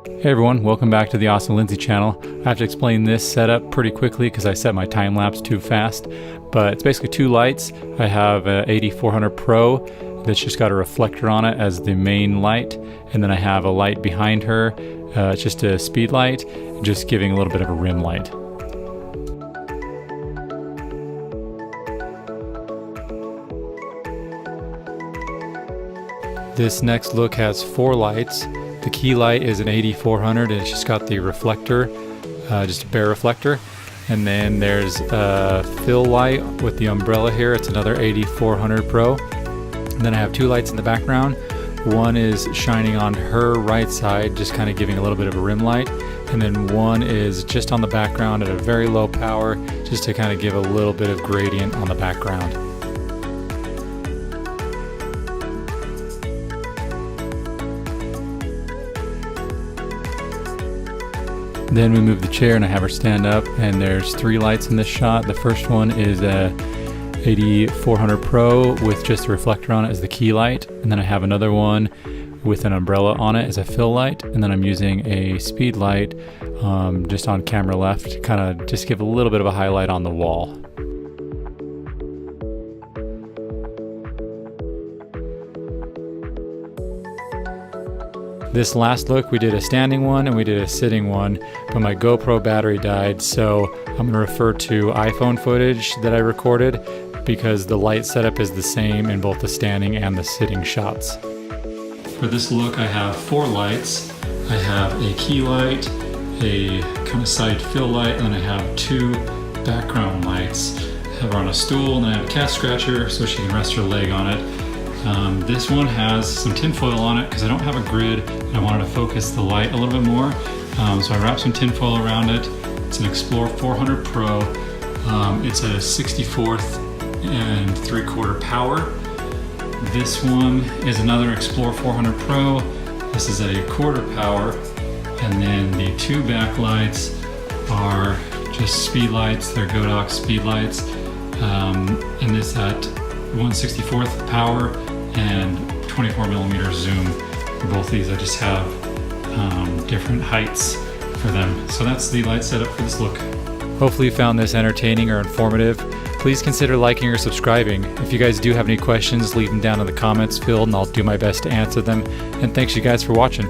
Hey everyone, welcome back to the Austin Lindsay channel. I have to explain this setup pretty quickly because I set my time lapse too fast, but it's basically two lights. I have a AD400 Pro that's just got a reflector on it as the main light, and then I have a light behind her. It's just a speed light, just giving a little bit of a rim light. This next look has four lights. The key light is an AD400 and it's just got the reflector, just a bare reflector. And then there's a fill light with the umbrella here. It's another AD400 Pro. And then I have two lights in the background. One is shining on her right side, just kind of giving a little bit of a rim light. And then one is just on the background at a very low power, just to kind of give a little bit of gradient on the background. Then we move the chair and I have her stand up, and there's three lights in this shot. The first one is a AD400 Pro with just a reflector on it as the key light. And then I have another one with an umbrella on it as a fill light. And then I'm using a speed light just on camera left to kind of just give a little bit of a highlight on the wall. This last look, we did a standing one and we did a sitting one, but my GoPro battery died, so I'm going to refer to iPhone footage that I recorded because the light setup is the same in both the standing and the sitting shots. For this look, I have four lights. I have a key light, a kind of side fill light, and then I have two background lights. I have her on a stool, and then I have a cat scratcher so she can rest her leg on it. This one has some tinfoil on it because I don't have a grid and I wanted to focus the light a little bit more. So I wrapped some tinfoil around it. It's an Explore 400 Pro. It's a 64th and 3/4 power. This one is another Explore 400 Pro. This is a 1/4 power. And then the two backlights are just speed lights. They're Godox speed lights. And this at 1/64th power and 24mm zoom. For both these, I just have different heights for them. So that's the light setup for this look. Hopefully you found this entertaining or informative. Please consider liking or subscribing. If you guys do have any questions, leave them down in the comments field and I'll do my best to answer them. And thanks you guys for watching.